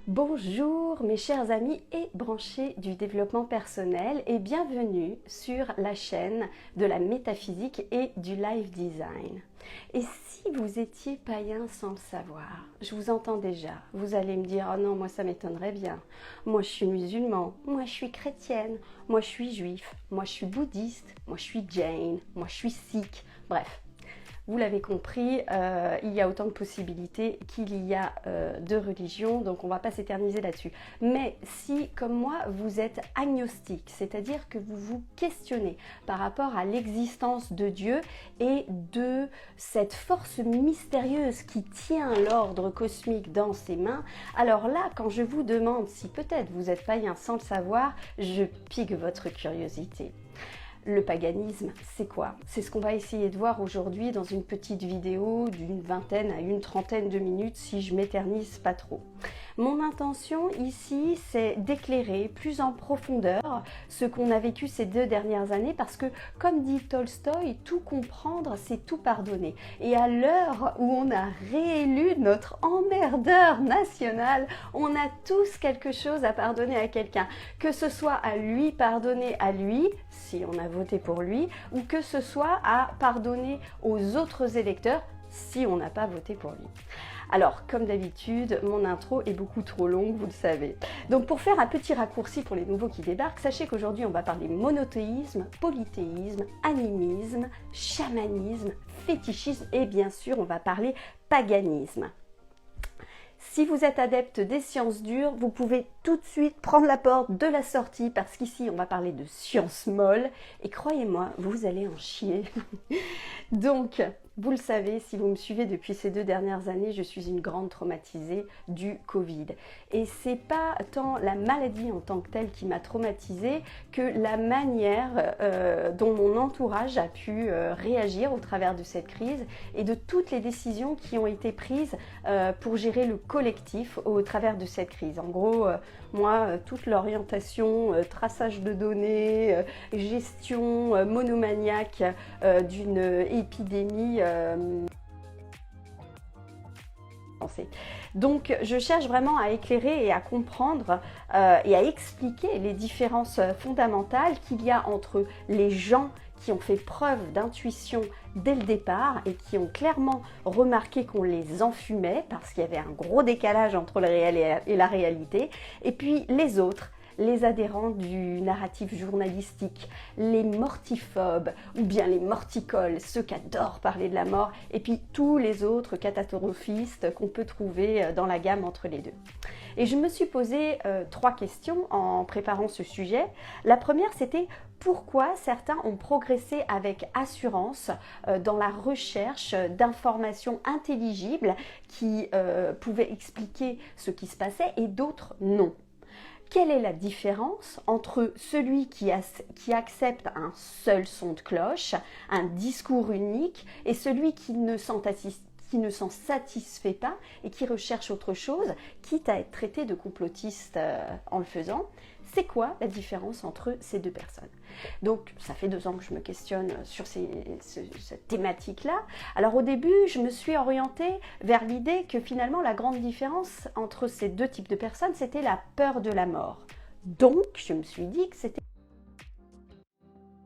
Bonjour mes chers amis et branchés du développement personnel et bienvenue sur la chaîne de la métaphysique et du life design. Et si vous étiez païen sans le savoir, je vous entends déjà, vous allez me dire « Oh non, moi ça m'étonnerait bien, moi je suis musulman, moi je suis chrétienne, moi je suis juif, moi je suis bouddhiste, moi je suis jain, moi je suis sikh », bref. Vous l'avez compris, il y a autant de possibilités qu'il y a de religions, donc on ne va pas s'éterniser là-dessus. Mais si, comme moi, vous êtes agnostique, c'est-à-dire que vous vous questionnez par rapport à l'existence de Dieu et de cette force mystérieuse qui tient l'ordre cosmique dans ses mains, alors là, quand je vous demande si peut-être vous êtes païen sans le savoir, je pique votre curiosité. Le paganisme, c'est quoi? C'est ce qu'on va essayer de voir aujourd'hui dans une petite vidéo d'une vingtaine à une trentaine de minutes si je m'éternise pas trop. Mon intention ici, c'est d'éclairer plus en profondeur ce qu'on a vécu ces 2 dernières années parce que, comme dit Tolstoï, tout comprendre, c'est tout pardonner. Et à l'heure où on a réélu notre emmerdeur national, on a tous quelque chose à pardonner à quelqu'un. Que ce soit à lui pardonner à lui, si on a voté pour lui, ou que ce soit à pardonner aux autres électeurs, si on n'a pas voté pour lui. Alors, comme d'habitude, mon intro est beaucoup trop longue, vous le savez. Donc, pour faire un petit raccourci pour les nouveaux qui débarquent, sachez qu'aujourd'hui, on va parler monothéisme, polythéisme, animisme, chamanisme, fétichisme et bien sûr, on va parler paganisme. Si vous êtes adepte des sciences dures, vous pouvez tout de suite prendre la porte de la sortie parce qu'ici, on va parler de sciences molles et croyez-moi, vous allez en chier. Donc, vous le savez, si vous me suivez depuis ces 2 dernières années, je suis une grande traumatisée du Covid. Et c'est pas tant la maladie en tant que telle qui m'a traumatisée que la manière dont mon entourage a pu réagir au travers de cette crise et de toutes les décisions qui ont été prises pour gérer le collectif au travers de cette crise. En gros, moi, toute l'orientation, traçage de données, gestion monomaniaque d'une épidémie. Donc, je cherche vraiment à éclairer et à comprendre et à expliquer les différences fondamentales qu'il y a entre les gens qui ont fait preuve d'intuition dès le départ et qui ont clairement remarqué qu'on les enfumait parce qu'il y avait un gros décalage entre le réel et la réalité, et puis les autres, les adhérents du narratif journalistique, les mortiphobes ou bien les morticoles, ceux qui adorent parler de la mort, et puis tous les autres catastrophistes qu'on peut trouver dans la gamme entre les deux. Et je me suis posé 3 questions en préparant ce sujet. La première, c'était pourquoi certains ont progressé avec assurance dans la recherche d'informations intelligibles qui pouvaient expliquer ce qui se passait et d'autres non. Quelle est la différence entre celui qui accepte un seul son de cloche, un discours unique, et celui qui ne s'en satisfait pas et qui recherche autre chose, quitte à être traité de complotiste en le faisant? C'est quoi la différence entre ces 2 personnes? Donc, ça fait 2 ans que je me questionne sur cette thématique-là. Alors, au début, je me suis orientée vers l'idée que finalement, la grande différence entre ces 2 types de personnes, c'était la peur de la mort. Donc, je me suis dit que c'était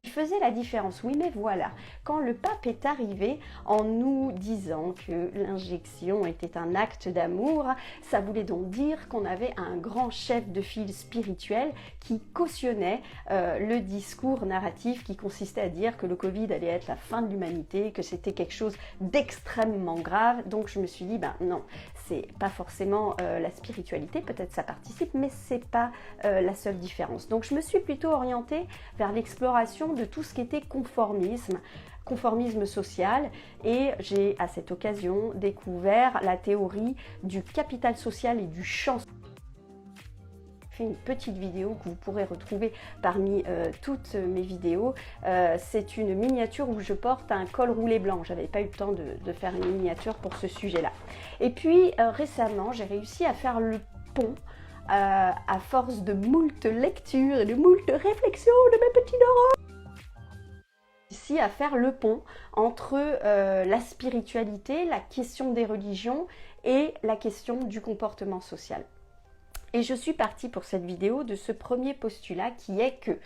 faisait la différence. Oui, mais voilà, quand le pape est arrivé en nous disant que l'injection était un acte d'amour, ça voulait donc dire qu'on avait un grand chef de file spirituel qui cautionnait le discours narratif qui consistait à dire que le Covid allait être la fin de l'humanité, que c'était quelque chose d'extrêmement grave. Donc je me suis dit, ben non, c'est pas forcément la spiritualité, peut-être ça participe, mais c'est pas la seule différence. Donc je me suis plutôt orientée vers l'exploration de tout ce qui était conformisme social, et j'ai à cette occasion découvert la théorie du capital social et du champ. Fait une petite vidéo que vous pourrez retrouver parmi toutes mes vidéos. C'est une miniature où je porte un col roulé blanc. J'avais pas eu le temps de faire une miniature pour ce sujet-là. Et puis récemment, j'ai réussi à faire le pont à force de moult lectures et de moult réflexions de mes petits neurones. Ici à faire le pont entre la spiritualité, la question des religions et la question du comportement social. Et je suis partie pour cette vidéo de ce premier postulat qui est que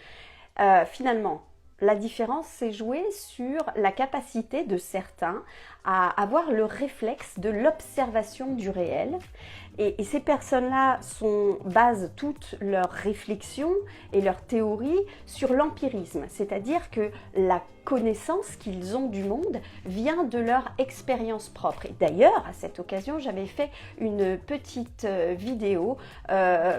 finalement, la différence s'est jouée sur la capacité de certains à avoir le réflexe de l'observation du réel. Et ces personnes-là basent toutes leurs réflexions et leurs théories sur l'empirisme, c'est-à-dire que la connaissance qu'ils ont du monde vient de leur expérience propre. Et d'ailleurs, à cette occasion, j'avais fait une petite vidéo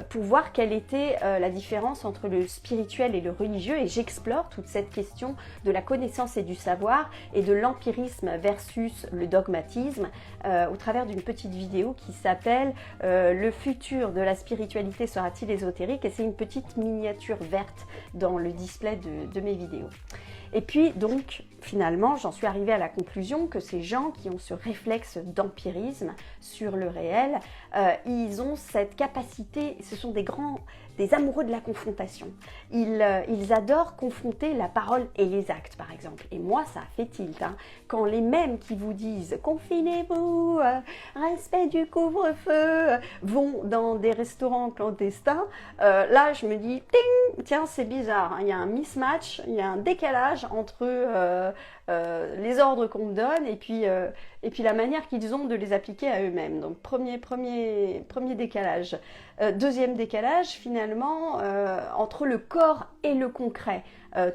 pour voir quelle était la différence entre le spirituel et le religieux, et j'explore toute cette question de la connaissance et du savoir et de l'empirisme versus le dogmatisme au travers d'une petite vidéo qui s'appelle le futur de la spiritualité sera-t-il ésotérique, et c'est une petite miniature verte dans le display de mes vidéos. Et puis donc finalement j'en suis arrivée à la conclusion que ces gens qui ont ce réflexe d'empirisme sur le réel, ils ont cette capacité, ce sont des amoureux de la confrontation. Ils adorent confronter la parole et les actes, par exemple. Et moi, ça fait tilt. Hein. Quand les mêmes qui vous disent « confinez-vous, respect du couvre-feu » vont dans des restaurants clandestins, là, je me dis « ting, tiens, c'est bizarre. Hein. Il y a un mismatch, il y a un décalage entre les ordres qu'on me donne et puis la manière qu'ils ont de les appliquer à eux-mêmes. » Donc, premier décalage. Deuxième décalage, finalement, entre le corps et le concret.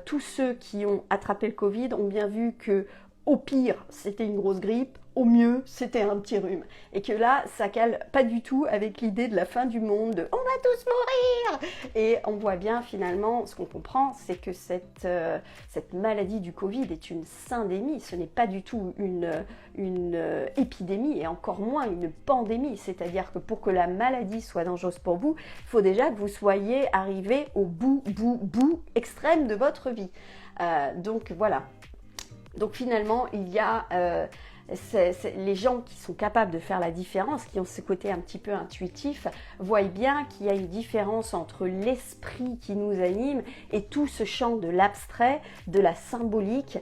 Tous ceux qui ont attrapé le Covid ont bien vu que, au pire, c'était une grosse grippe, au mieux, c'était un petit rhume. Et que là, ça cale pas du tout avec l'idée de la fin du monde, de « on va tous mourir !» Et on voit bien, finalement, ce qu'on comprend, c'est que cette maladie du Covid est une syndémie. Ce n'est pas du tout une épidémie, et encore moins une pandémie. C'est-à-dire que pour que la maladie soit dangereuse pour vous, il faut déjà que vous soyez arrivé au bout extrême de votre vie. Donc voilà. Donc finalement, il y a les gens qui sont capables de faire la différence, qui ont ce côté un petit peu intuitif, voient bien qu'il y a une différence entre l'esprit qui nous anime et tout ce champ de l'abstrait, de la symbolique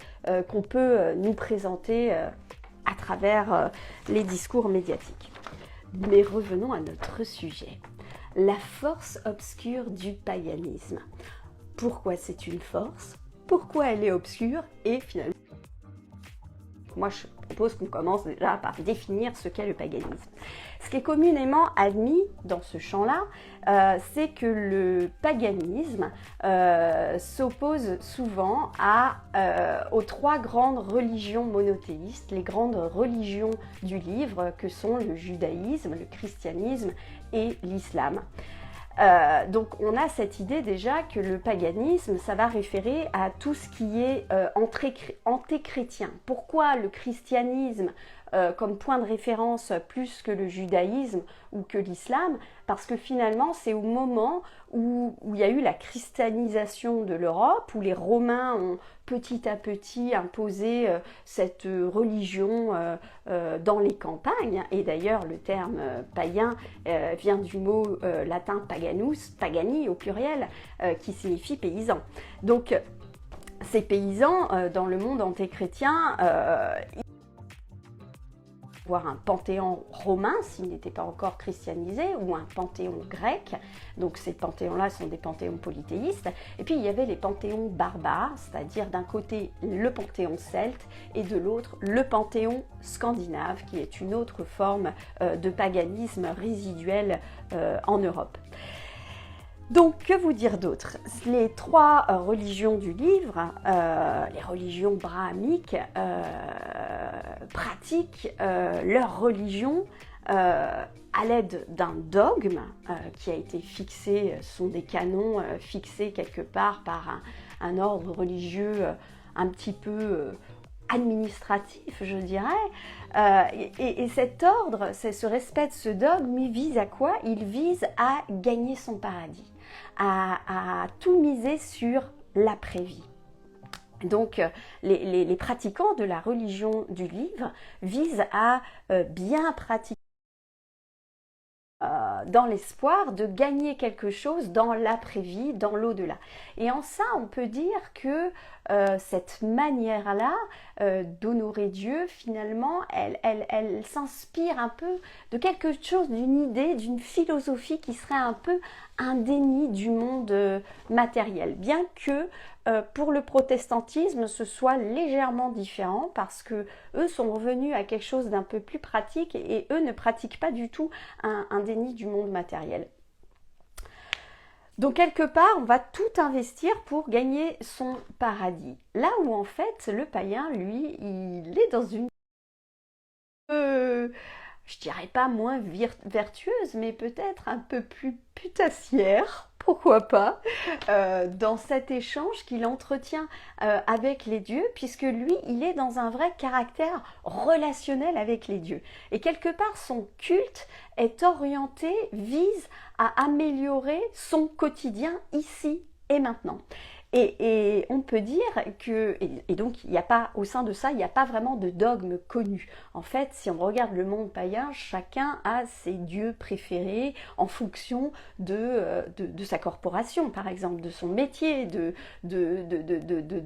qu'on peut nous présenter à travers les discours médiatiques. Mais revenons à notre sujet. La force obscure du paganisme. Pourquoi c'est une force ? Pourquoi elle est obscure ? Et finalement, moi je propose qu'on commence déjà par définir ce qu'est le paganisme. Ce qui est communément admis dans ce champ-là, c'est que le paganisme s'oppose souvent aux trois grandes religions monothéistes, les grandes religions du livre que sont le judaïsme, le christianisme et l'islam. Donc on a cette idée déjà que le paganisme, ça va référer à tout ce qui est antéchrétien. Pourquoi le christianisme comme point de référence plus que le judaïsme ou que l'islam? Parce que finalement c'est au moment où il y a eu la christianisation de l'Europe, où les Romains ont petit à petit imposé cette religion dans les campagnes, et d'ailleurs le terme païen vient du mot latin paganus, pagani au pluriel, qui signifie paysan. Donc ces paysans dans le monde antéchrétien, voir un panthéon romain s'il n'était pas encore christianisé, ou un panthéon grec. Donc ces panthéons-là sont des panthéons polythéistes. Et puis il y avait les panthéons barbares, c'est-à-dire d'un côté le panthéon celte et de l'autre le panthéon scandinave, qui est une autre forme de paganisme résiduel en Europe. Donc, que vous dire d'autre? Les trois religions du livre, les religions brahmiques, pratiquent leur religion à l'aide d'un dogme qui a été fixé, ce sont des canons fixés quelque part par un ordre religieux un petit peu administratif, je dirais. Et cet ordre, ce respect de ce dogme, il vise à quoi? Il vise à gagner son paradis, à tout miser sur l'après-vie. Donc les pratiquants de la religion du livre visent à bien pratiquer dans l'espoir de gagner quelque chose dans l'après-vie, dans l'au-delà. Et en ça, on peut dire que cette manière-là d'honorer Dieu, finalement, elle s'inspire un peu de quelque chose, d'une idée, d'une philosophie qui serait un peu un déni du monde matériel. Bien que pour le protestantisme, ce soit légèrement différent parce que eux sont revenus à quelque chose d'un peu plus pratique et eux ne pratiquent pas du tout un déni du monde matériel. Donc quelque part, on va tout investir pour gagner son paradis. Là où en fait, le païen, lui, il est dans une... je dirais pas moins vertueuse, mais peut-être un peu plus putassière, pourquoi pas, dans cet échange qu'il entretient avec les dieux, puisque lui, il est dans un vrai caractère relationnel avec les dieux. Et quelque part, son culte est orienté, vise à améliorer son quotidien ici et maintenant. Et on peut dire que, et donc il n'y a pas, au sein de ça, il n'y a pas vraiment de dogme connu. En fait, si on regarde le monde païen, chacun a ses dieux préférés en fonction de sa corporation, par exemple, de son métier, de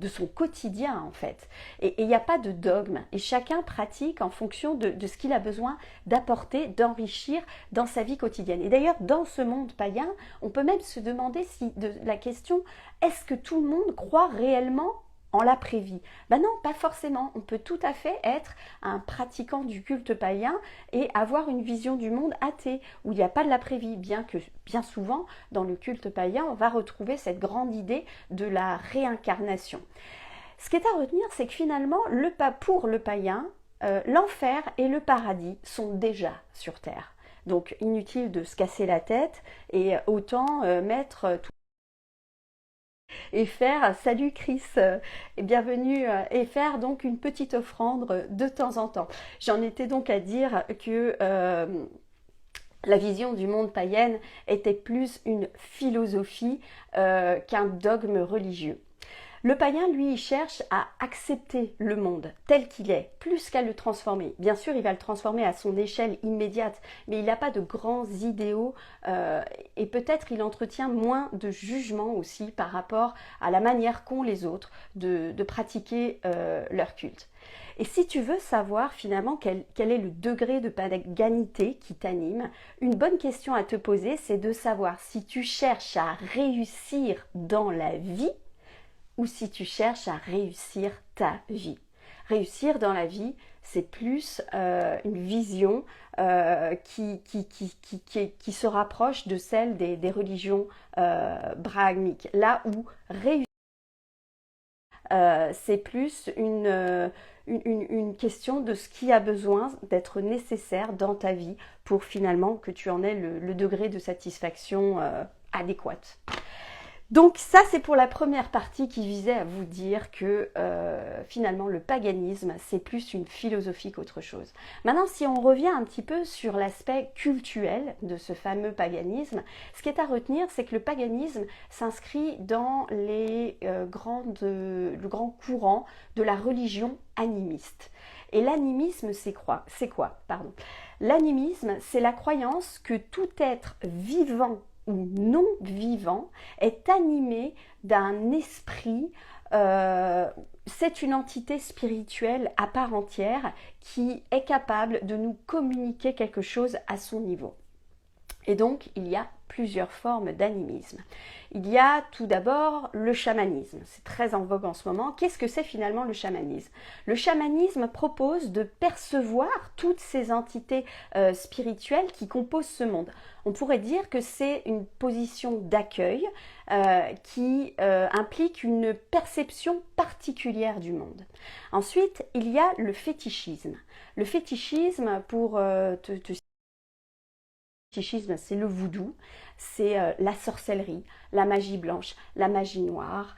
son quotidien, en fait. Et il n'y a pas de dogme. Et chacun pratique en fonction de ce qu'il a besoin d'apporter, d'enrichir dans sa vie quotidienne. Et d'ailleurs, dans ce monde païen, on peut même se demander si la question, est-ce que tout le monde croit réellement en l'après-vie? Ben non, pas forcément. On peut tout à fait être un pratiquant du culte païen et avoir une vision du monde athée, où il n'y a pas de l'après-vie, bien que bien souvent, dans le culte païen, on va retrouver cette grande idée de la réincarnation. Ce qui est à retenir, c'est que finalement, pour le païen, l'enfer et le paradis sont déjà sur Terre. Donc inutile de se casser la tête et autant mettre tout et faire salut Chris et bienvenue et faire donc une petite offrande de temps en temps. J'en étais donc à dire que la vision du monde païenne était plus une philosophie qu'un dogme religieux. Le païen, lui, il cherche à accepter le monde tel qu'il est, plus qu'à le transformer. Bien sûr, il va le transformer à son échelle immédiate, mais il n'a pas de grands idéaux et peut-être il entretient moins de jugement aussi par rapport à la manière qu'ont les autres de pratiquer leur culte. Et si tu veux savoir finalement quel est le degré de paganité qui t'anime, une bonne question à te poser, c'est de savoir si tu cherches à réussir dans la vie ou si tu cherches à réussir ta vie. Réussir dans la vie, c'est plus une vision qui se rapproche de celle des religions brahmiques. Là où réussir, c'est plus une question de ce qui a besoin d'être nécessaire dans ta vie pour finalement que tu en aies le degré de satisfaction adéquate. Donc ça, c'est pour la première partie qui visait à vous dire que finalement le paganisme, c'est plus une philosophie qu'autre chose. Maintenant, si on revient un petit peu sur l'aspect cultuel de ce fameux paganisme, ce qui est à retenir, c'est que le paganisme s'inscrit dans le grand courant de la religion animiste. Et l'animisme, c'est quoi? L'animisme, c'est la croyance que tout être vivant ou non vivant est animé d'un esprit, c'est une entité spirituelle à part entière qui est capable de nous communiquer quelque chose à son niveau. Et donc, il y a plusieurs formes d'animisme. Il y a tout d'abord le chamanisme, c'est très en vogue en ce moment. Qu'est-ce que c'est finalement le chamanisme? Le chamanisme propose de percevoir toutes ces entités spirituelles qui composent ce monde. On pourrait dire que c'est une position d'accueil qui implique une perception particulière du monde. Ensuite, il y a le fétichisme. Le fétichisme, pour te fétichisme, c'est le voodoo, c'est la sorcellerie, la magie blanche, la magie noire.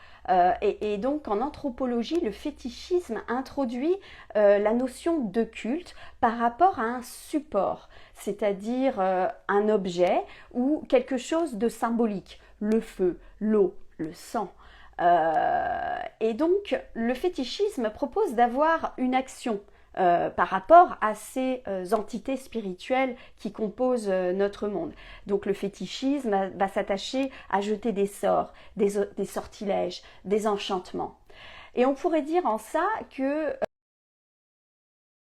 Et donc en anthropologie, le fétichisme introduit la notion de culte par rapport à un support, c'est-à-dire un objet ou quelque chose de symbolique, le feu, l'eau, le sang. Et donc le fétichisme propose d'avoir une action par rapport à ces entités spirituelles qui composent notre monde. Donc le fétichisme va s'attacher à jeter des sorts, des sortilèges, des enchantements. Et on pourrait dire en ça que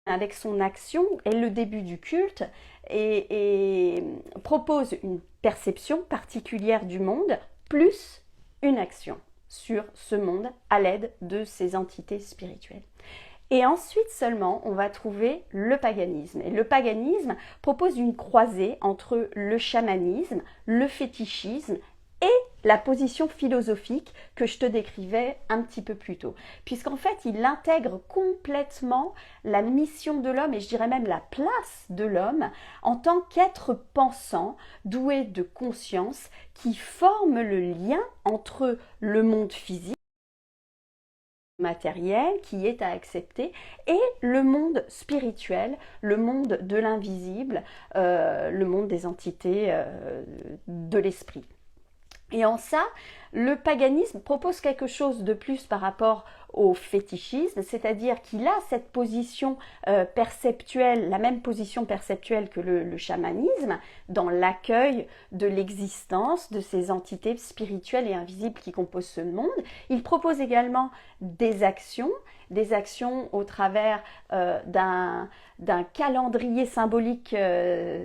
avec son action est le début du culte et propose une perception particulière du monde plus une action sur ce monde à l'aide de ces entités spirituelles. Et ensuite seulement, on va trouver le paganisme. Et le paganisme propose une croisée entre le chamanisme, le fétichisme et la position philosophique que je te décrivais un petit peu plus tôt. Puisqu'en fait, il intègre complètement la mission de l'homme, et je dirais même la place de l'homme, en tant qu'être pensant, doué de conscience, qui forme le lien entre le monde physique, matériel qui est à accepter et le monde spirituel, le monde de l'invisible, le monde des entités de l'esprit. Et en ça, le paganisme propose quelque chose de plus par rapport au fétichisme, c'est-à-dire qu'il a cette position perceptuelle, la même position perceptuelle que le chamanisme, dans l'accueil de l'existence de ces entités spirituelles et invisibles qui composent ce monde. Il propose également des actions au travers d'un calendrier symbolique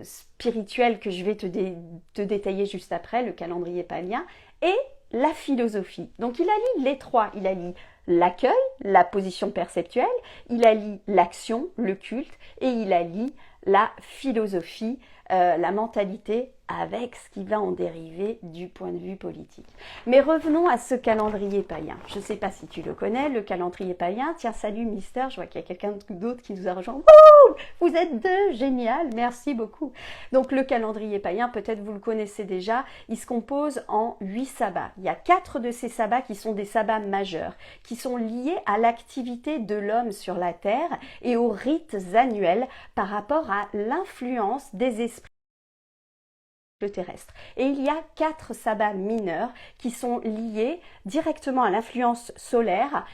spirituel que je vais te détailler juste après, le calendrier palien, et la philosophie. Donc il allie les trois, il allie l'accueil, la position perceptuelle, il allie l'action, le culte, et il allie la philosophie, la mentalité, avec ce qui va en dériver du point de vue politique. Mais revenons à ce calendrier païen. Je ne sais pas si tu le connais, le calendrier païen. Tiens, salut Mister, je vois qu'il y a quelqu'un d'autre qui nous a rejoint. Wouh, vous êtes deux, génial, merci beaucoup. Donc le calendrier païen, peut-être vous le connaissez déjà, il se compose en 8 sabbats. Il y a 4 de ces sabbats qui sont des sabbats majeurs, qui sont liés à l'activité de l'homme sur la Terre et aux rites annuels par rapport à l'influence des esprits terrestre. Et il y a 4 sabbats mineurs qui sont liés directement à l'influence solaire,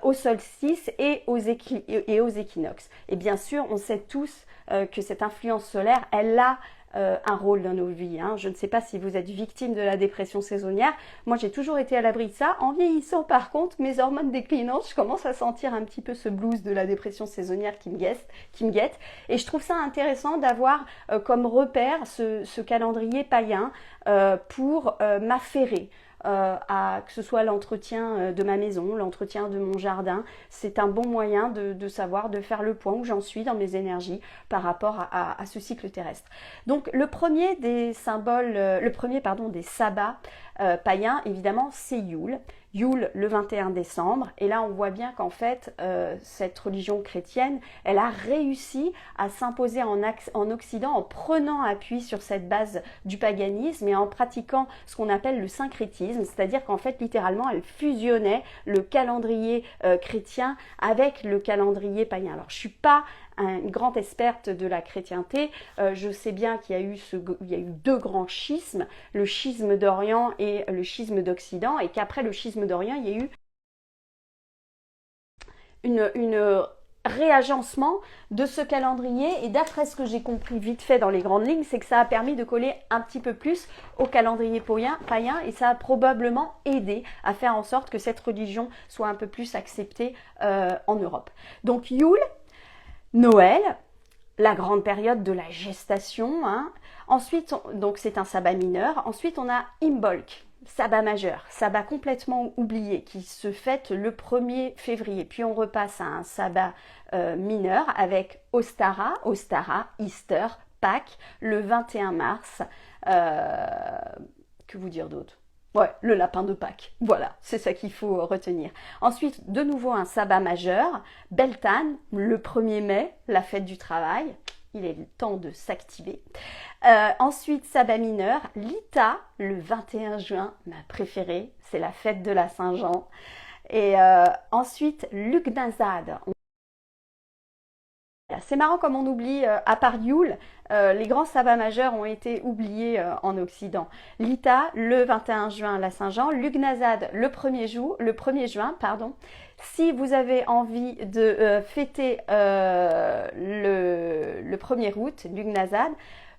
au solstice et aux équinoxes. Et bien sûr, on sait tous que cette influence solaire, elle a un rôle dans nos vies. Je ne sais pas si vous êtes victime de la dépression saisonnière. Moi, j'ai toujours été à l'abri de ça. En vieillissant, par contre, mes hormones déclinantes, je commence à sentir un petit peu ce blues de la dépression saisonnière qui me guette. Et je trouve ça intéressant d'avoir comme repère ce calendrier païen pour m'affairer. Que ce soit l'entretien de ma maison, l'entretien de mon jardin. C'est un bon moyen de savoir, de faire le point où j'en suis dans mes énergies par rapport à ce cycle terrestre. Donc le premier des symboles, des sabbats païens, évidemment, c'est Yule. Yule le 21 décembre, et là on voit bien qu'en fait cette religion chrétienne, elle a réussi à s'imposer en Occident en prenant appui sur cette base du paganisme et en pratiquant ce qu'on appelle le syncrétisme, c'est-à-dire qu'en fait littéralement elle fusionnait le calendrier chrétien avec le calendrier païen. Alors je suis pas une grande experte de la chrétienté, je sais bien qu'il y a eu 2 grands schismes, le schisme d'Orient et le schisme d'Occident, et qu'après le schisme d'Orient, il y a eu une réagencement de ce calendrier, et d'après ce que j'ai compris vite fait dans les grandes lignes, c'est que ça a permis de coller un petit peu plus au calendrier païen, et ça a probablement aidé à faire en sorte que cette religion soit un peu plus acceptée en Europe. Donc Yule, Noël, la grande période de la gestation. Ensuite, donc c'est un sabbat mineur. Ensuite, on a Imbolc, sabbat majeur, sabbat complètement oublié, qui se fête le 1er février. Puis on repasse à un sabbat mineur avec Ostara, Easter, Pâques, le 21 mars. Que vous dire d'autre ? Ouais, le lapin de Pâques. Voilà, c'est ça qu'il faut retenir. Ensuite, de nouveau un sabbat majeur, Beltane, le 1er mai, la fête du travail. Il est le temps de s'activer. Ensuite, sabbat mineur, Lita, le 21 juin, ma préférée, c'est la fête de la Saint-Jean. Et ensuite, Lugnasad. C'est marrant comme on oublie, à part Yule, les grands sabbats majeurs ont été oubliés en Occident. Lita, le 21 juin, la Saint-Jean. Lugnasad, le 1er juin, pardon. Si vous avez envie de fêter le 1er août, Lugnasad,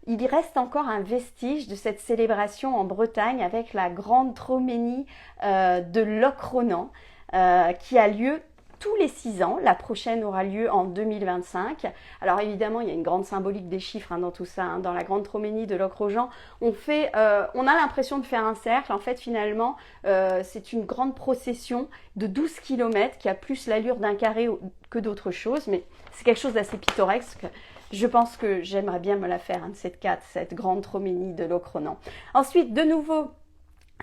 il y reste encore un vestige de cette célébration en Bretagne avec la grande troménie de Loch Ronan. qui a lieu tous les 6 ans. La prochaine aura lieu en 2025. Alors évidemment, il y a une grande symbolique des chiffres dans tout ça. Dans la grande Troménie de Locrojan, on a l'impression de faire un cercle. En fait, finalement, c'est une grande procession de 12 km qui a plus l'allure d'un carré que d'autres choses. Mais c'est quelque chose d'assez pittoresque. Je pense que j'aimerais bien me la faire, cette grande Troménie de Locronan. Ensuite, de nouveau,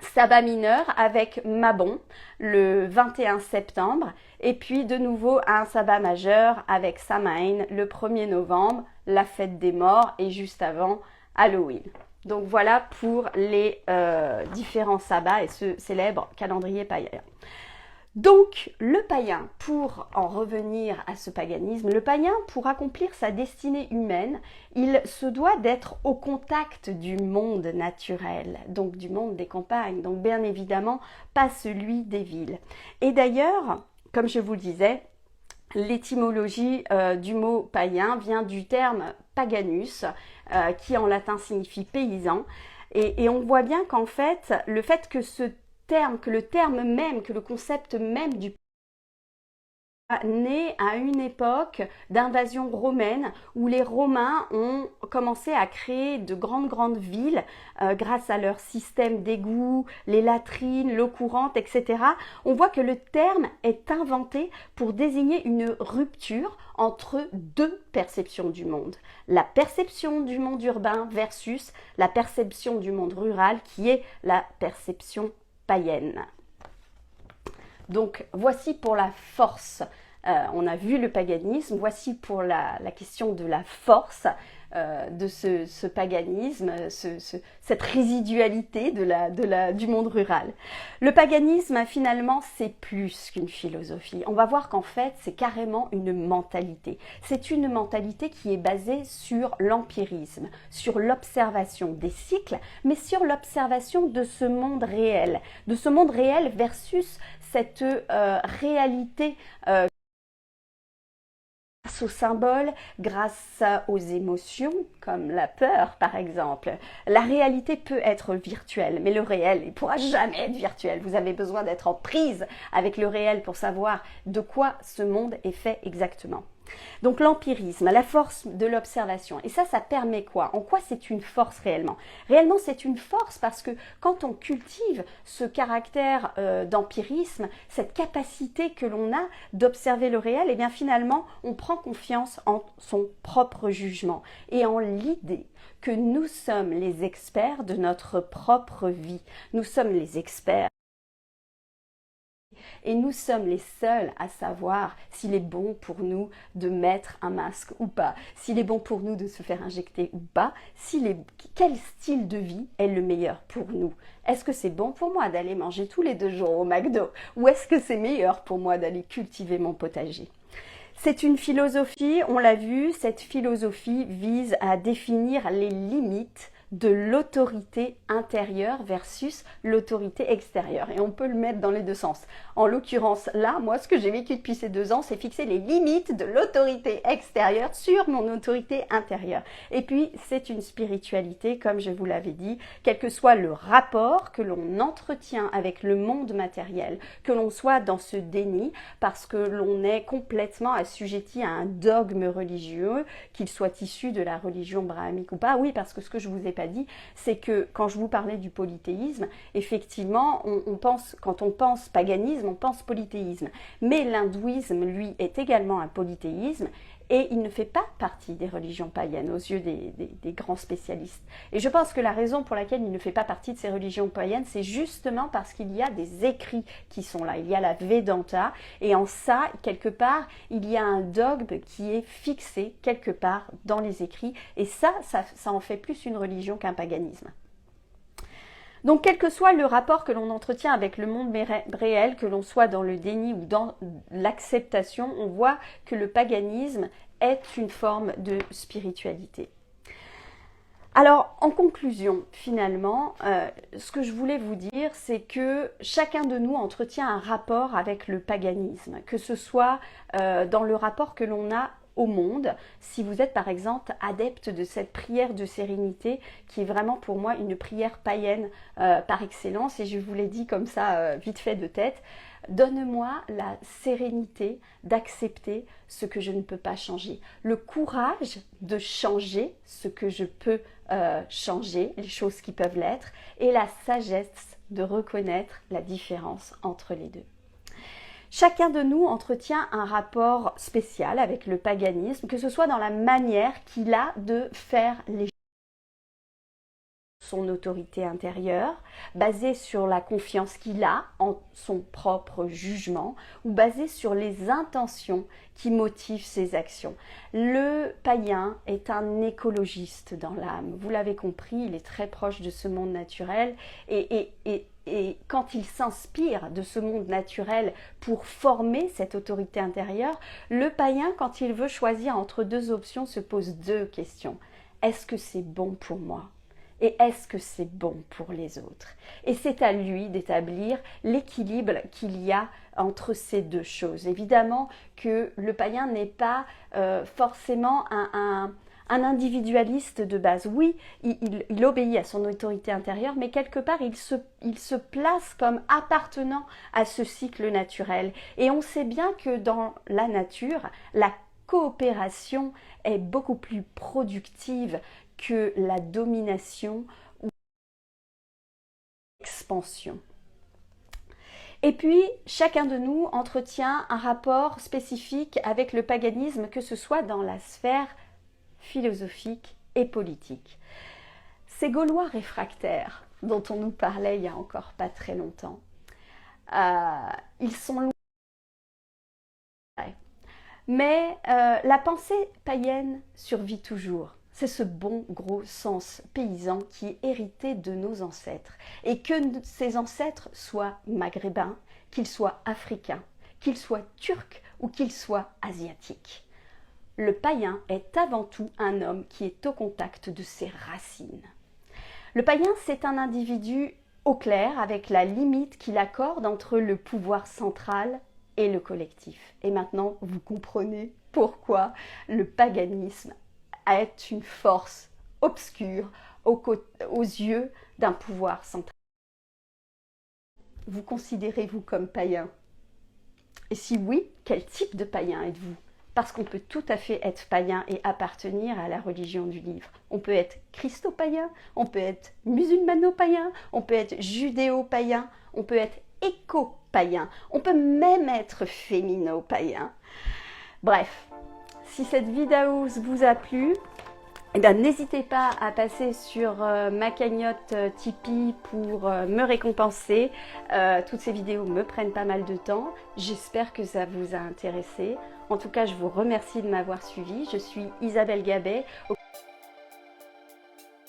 sabbat mineur avec Mabon le 21 septembre et puis de nouveau un sabbat majeur avec Samhain le 1er novembre, la fête des morts et juste avant Halloween. Donc voilà pour les différents sabbats et ce célèbre calendrier païen. Donc, le païen, pour en revenir à ce paganisme, le païen, pour accomplir sa destinée humaine, il se doit d'être au contact du monde naturel, donc du monde des campagnes, donc bien évidemment pas celui des villes. Et d'ailleurs, comme je vous le disais, l'étymologie du mot païen vient du terme paganus, qui en latin signifie paysan, et on voit bien qu'en fait, le fait que le terme même, que le concept même du né à une époque d'invasion romaine où les Romains ont commencé à créer de grandes villes grâce à leur système d'égouts, les latrines, l'eau courante, etc. On voit que le terme est inventé pour désigner une rupture entre deux perceptions du monde. La perception du monde urbain versus la perception du monde rural qui est la perception païenne. Donc voici pour la force. On a vu le paganisme, voici pour la question de la force de ce paganisme, cette résidualité du monde rural. Le paganisme, finalement, c'est plus qu'une philosophie. On va voir qu'en fait, c'est carrément une mentalité. C'est une mentalité qui est basée sur l'empirisme, sur l'observation des cycles, mais sur l'observation de ce monde réel versus cette réalité grâce aux symboles, grâce aux émotions, comme la peur par exemple. La réalité peut être virtuelle, mais le réel, il ne pourra jamais être virtuel. Vous avez besoin d'être en prise avec le réel pour savoir de quoi ce monde est fait exactement. Donc l'empirisme, la force de l'observation. Et ça permet quoi? En quoi c'est une force réellement? Réellement, c'est une force parce que quand on cultive ce caractère d'empirisme, cette capacité que l'on a d'observer le réel, et bien finalement, on prend confiance en son propre jugement et en l'idée que nous sommes les experts de notre propre vie. Nous sommes les experts. Et nous sommes les seuls à savoir s'il est bon pour nous de mettre un masque ou pas, s'il est bon pour nous de se faire injecter ou pas, quel style de vie est le meilleur pour nous. Est-ce que c'est bon pour moi d'aller manger tous les 2 jours au McDo ou est-ce que c'est meilleur pour moi d'aller cultiver mon potager? C'est une philosophie, on l'a vu, cette philosophie vise à définir les limites de l'autorité intérieure versus l'autorité extérieure. Et on peut le mettre dans les deux sens. En l'occurrence, là, moi, ce que j'ai vécu depuis ces 2 ans, c'est fixer les limites de l'autorité extérieure sur mon autorité intérieure. Et puis, c'est une spiritualité, comme je vous l'avais dit, quel que soit le rapport que l'on entretient avec le monde matériel, que l'on soit dans ce déni, parce que l'on est complètement assujetti à un dogme religieux, qu'il soit issu de la religion brahmique ou pas. Oui, parce que ce que je vous ai pas dit, c'est que quand je vous parlais du polythéisme, effectivement, quand on pense paganisme, on pense polythéisme. Mais l'hindouisme, lui, est également un polythéisme et il ne fait pas partie des religions païennes aux yeux des grands spécialistes. Et je pense que la raison pour laquelle il ne fait pas partie de ces religions païennes, c'est justement parce qu'il y a des écrits qui sont là. Il y a la Vedanta et en ça, quelque part, il y a un dogme qui est fixé quelque part dans les écrits et ça en fait plus une religion qu'un paganisme. Donc, quel que soit le rapport que l'on entretient avec le monde réel, que l'on soit dans le déni ou dans l'acceptation, on voit que le paganisme est une forme de spiritualité. Alors, en conclusion, finalement, ce que je voulais vous dire, c'est que chacun de nous entretient un rapport avec le paganisme, que ce soit dans le rapport que l'on a au monde, si vous êtes par exemple adepte de cette prière de sérénité qui est vraiment pour moi une prière païenne par excellence, et je vous l'ai dit comme ça vite fait de tête. Donne-moi la sérénité d'accepter ce que je ne peux pas changer, le courage de changer ce que je peux changer, les choses qui peuvent l'être, et la sagesse de reconnaître la différence entre les deux. Chacun de nous entretient un rapport spécial avec le paganisme, que ce soit dans la manière qu'il a de faire les choses, son autorité intérieure, basée sur la confiance qu'il a en son propre jugement, ou basée sur les intentions qui motivent ses actions. Le païen est un écologiste dans l'âme. Vous l'avez compris, il est très proche de ce monde naturel et quand il s'inspire de ce monde naturel pour former cette autorité intérieure, le païen, quand il veut choisir entre deux options, se pose deux questions. Est-ce que c'est bon pour moi ? Et est-ce que c'est bon pour les autres? Et c'est à lui d'établir l'équilibre qu'il y a entre ces deux choses. Évidemment que le païen n'est pas forcément un individualiste de base. Oui, il obéit à son autorité intérieure, mais quelque part, il se place comme appartenant à ce cycle naturel. Et on sait bien que dans la nature, la coopération est beaucoup plus productive que la domination ou l'expansion. Et puis, chacun de nous entretient un rapport spécifique avec le paganisme, que ce soit dans la sphère philosophique et politique. Ces Gaulois réfractaires dont on nous parlait il n'y a encore pas très longtemps, ils sont loin. Mais la pensée païenne survit toujours. C'est ce bon gros sens paysan qui est hérité de nos ancêtres. Et que ces ancêtres soient maghrébins, qu'ils soient africains, qu'ils soient turcs ou qu'ils soient asiatiques. Le païen est avant tout un homme qui est au contact de ses racines. Le païen, c'est un individu au clair avec la limite qu'il accorde entre le pouvoir central et le collectif. Et maintenant, vous comprenez pourquoi le paganisme est une force obscure aux yeux d'un pouvoir central. Vous considérez-vous comme païen? Et si oui, quel type de païen êtes-vous? Parce qu'on peut tout à fait être païen et appartenir à la religion du livre. On peut être christo-païen, on peut être musulmano-païen, on peut être judéo-païen, on peut être éco-païen, on peut même être fémino-païen. Bref, si cette vidéo vous a plu, eh bien, n'hésitez pas à passer sur ma cagnotte Tipeee pour me récompenser. Toutes ces vidéos me prennent pas mal de temps. J'espère que ça vous a intéressé. En tout cas, je vous remercie de m'avoir suivi. Je suis Isabelle Gabet, au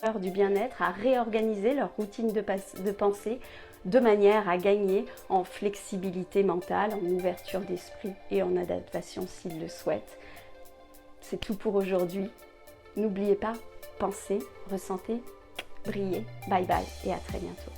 cœur du bien-être, à réorganiser leur routine de pensée de manière à gagner en flexibilité mentale, en ouverture d'esprit et en adaptation s'ils le souhaitent. C'est tout pour aujourd'hui. N'oubliez pas, pensez, ressentez, brillez. Bye bye et à très bientôt.